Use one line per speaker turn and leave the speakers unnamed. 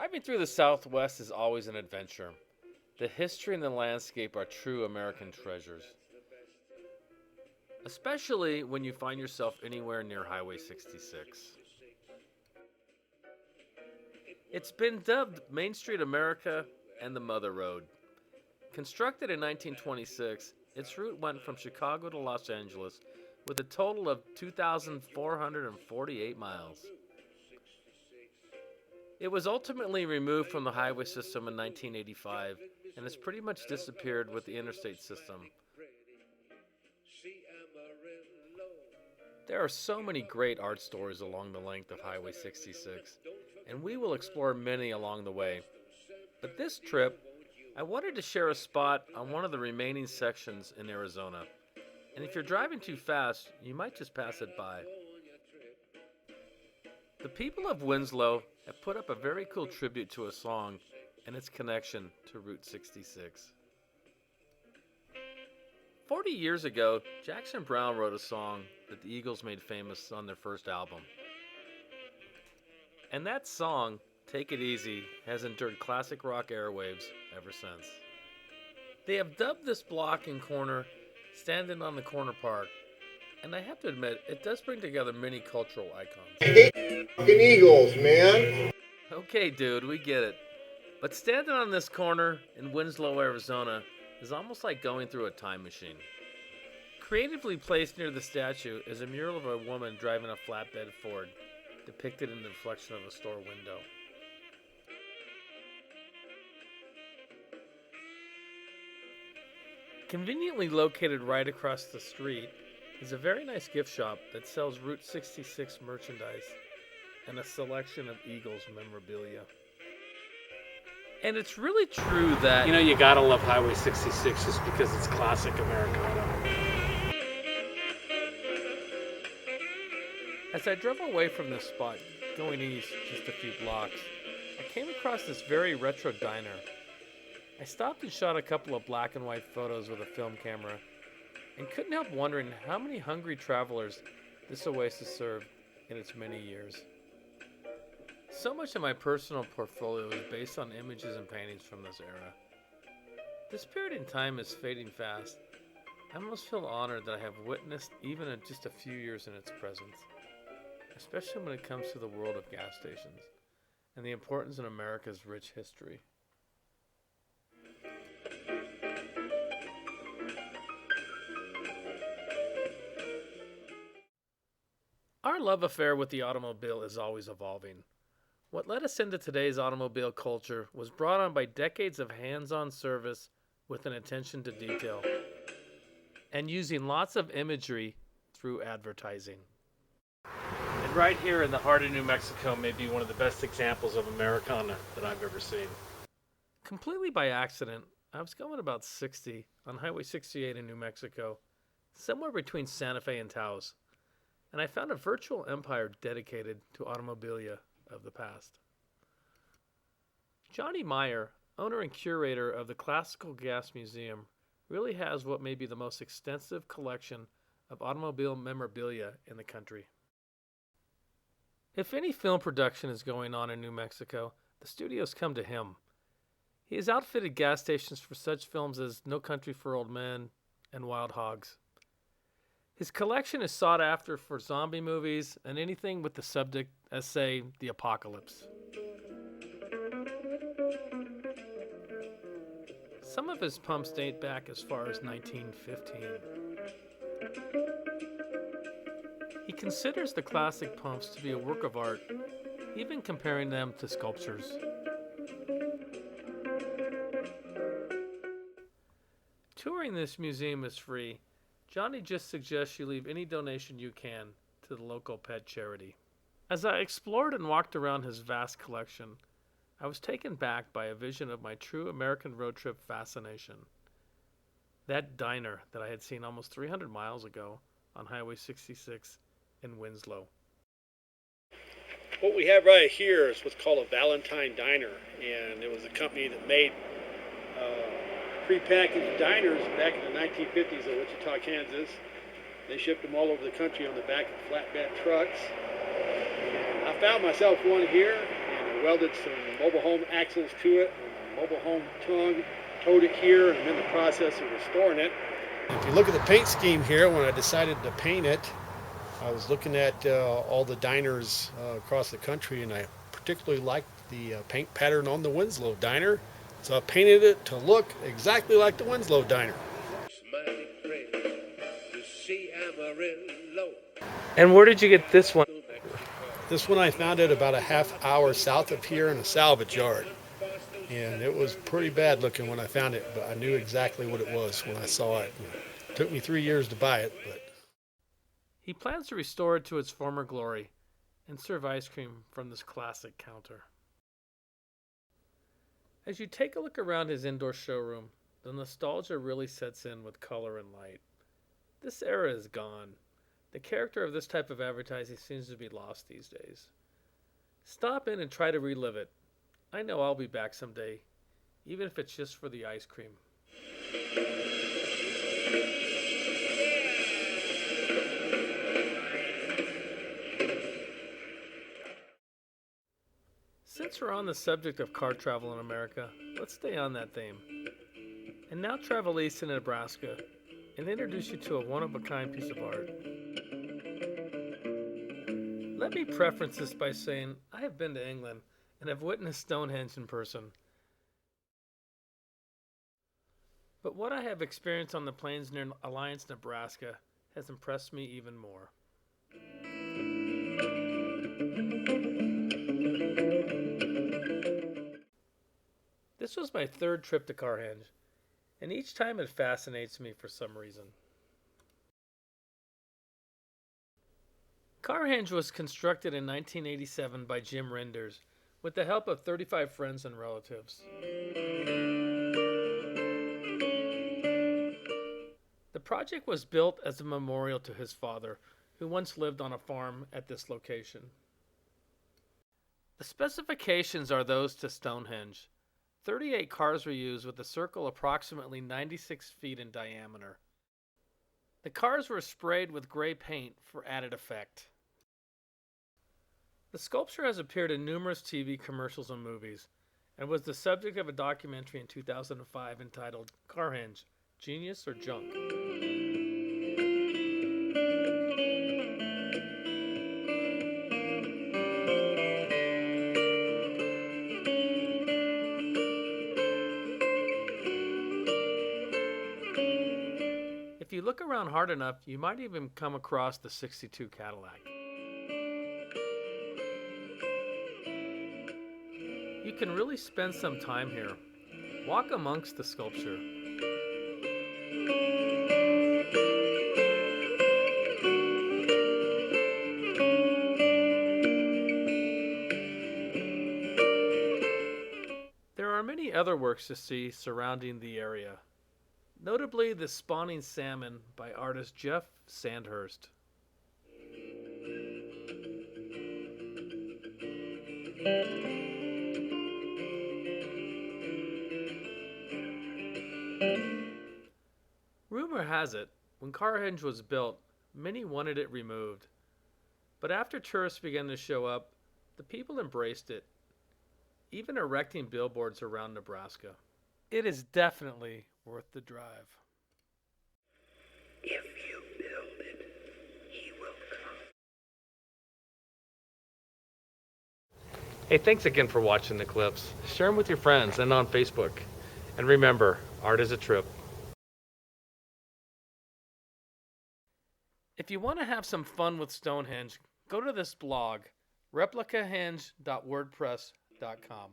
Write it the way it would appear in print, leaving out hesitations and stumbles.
Driving through the Southwest is always an adventure. The history and the landscape are true American treasures, especially when you find yourself anywhere near Highway 66. It's been dubbed Main Street America and the Mother Road. Constructed in 1926, its route went from Chicago to Los Angeles with a total of 2,448 miles. It was ultimately removed from the highway system in 1985 and has pretty much disappeared with the interstate system. There are so many great art stories along the length of Highway 66, and we will explore many along the way. But this trip, I wanted to share a spot on one of the remaining sections in Arizona. And if you're driving too fast, you might just pass it by. The people of Winslow have put up a very cool tribute to a song and its connection to Route 66. 40 years ago, Jackson Browne wrote a song that the Eagles made famous on their first album. And that song, Take It Easy, has endured classic rock airwaves ever since. They have dubbed this block and corner Standing on the Corner Park, and I have to admit, it does bring together many cultural icons.
I hate fucking Eagles, man.
Okay, dude, we get it. But standing on this corner in Winslow, Arizona, is almost like going through a time machine. Creatively placed near the statue is a mural of a woman driving a flatbed Ford, depicted in the reflection of a store window. Conveniently located right across the street is a very nice gift shop that sells Route 66 merchandise and a selection of Eagles memorabilia. And it's really true that, you gotta love Highway 66 just because it's classic Americana. As I drove away from this spot, going east just a few blocks, I came across this very retro diner. I stopped and shot a couple of black and white photos with a film camera and couldn't help wondering how many hungry travelers this oasis served in its many years. So much of my personal portfolio is based on images and paintings from this era. This period in time is fading fast. I almost feel honored that I have witnessed even in just a few years in its presence, especially when it comes to the world of gas stations and the importance in America's rich history. Our love affair with the automobile is always evolving. What led us into today's automobile culture was brought on by decades of hands-on service with an attention to detail and using lots of imagery through advertising. And right here in the heart of New Mexico may be one of the best examples of Americana that I've ever seen. Completely by accident, I was going about 60 on Highway 68 in New Mexico, somewhere between Santa Fe and Taos, and I found a virtual empire dedicated to automobilia of the past. Johnnie Meier, owner and curator of the Classical Gas Museum, really has what may be the most extensive collection of automobile memorabilia in the country. If any film production is going on in New Mexico, the studios come to him. He has outfitted gas stations for such films as No Country for Old Men and Wild Hogs. His collection is sought after for zombie movies and anything with the subject as, say, the apocalypse. Some of his pumps date back as far as 1915. He considers the classic pumps to be a work of art, even comparing them to sculptures. Touring this museum is free. Johnny just suggests you leave any donation you can to the local pet charity. As I explored and walked around his vast collection, I was taken back by a vision of my true American road trip fascination. That diner that I had seen almost 300 miles ago on Highway 66 in Winslow.
What we have right here is what's called a Valentine Diner, and it was a company that made prepackaged diners back in the 1950s in Wichita, Kansas. They shipped them all over the country on the back of flatbed trucks. And I found myself one here, and it I welded some mobile home axles to it, mobile home tongue, towed it here, and I'm in the process of restoring it. If you look at the paint scheme here, when I decided to paint it, I was looking at all the diners across the country, and I particularly liked the paint pattern on the Winslow diner, so I painted it to look exactly like the Winslow diner.
And where did you get this one?
This one I found it about a half hour south of here in a salvage yard. And it was pretty bad looking when I found it, but I knew exactly what it was when I saw it. It took me 3 years to buy it, but
He plans to restore it to its former glory and serve ice cream from this classic counter. As you take a look around his indoor showroom, the nostalgia really sets in with color and light. This era is gone. The character of this type of advertising seems to be lost these days. Stop in and try to relive it. I know I'll be back someday, even if it's just for the ice cream. Since we're on the subject of car travel in America, let's stay on that theme. And now travel east to Nebraska and introduce you to a one-of-a-kind piece of art. Let me preface this by saying I have been to England and have witnessed Stonehenge in person. But what I have experienced on the plains near Alliance, Nebraska has impressed me even more. This was my third trip to Carhenge, and each time it fascinates me for some reason. Carhenge was constructed in 1987 by Jim Renders with the help of 35 friends and relatives. The project was built as a memorial to his father, who once lived on a farm at this location. The specifications are those to Stonehenge. 38 cars were used with a circle approximately 96 feet in diameter. The cars were sprayed with gray paint for added effect. The sculpture has appeared in numerous TV commercials and movies, and was the subject of a documentary in 2005 entitled Carhenge, Genius or Junk? If you look around hard enough, you might even come across the '62 Cadillac. You can really spend some time here. Walk amongst the sculpture. There are many other works to see surrounding the area. Notably, The Spawning Salmon by artist Jeff Sandhurst. Rumor has it, when Carhenge was built, many wanted it removed. But after tourists began to show up, the people embraced it, even erecting billboards around Nebraska. It is definitely worth the drive.
If you build it, he will come.
Hey, thanks again for watching the clips. Share them with your friends and on Facebook. And remember, art is a trip. If you want to have some fun with Stonehenge, go to this blog, replicahenge.wordpress.com.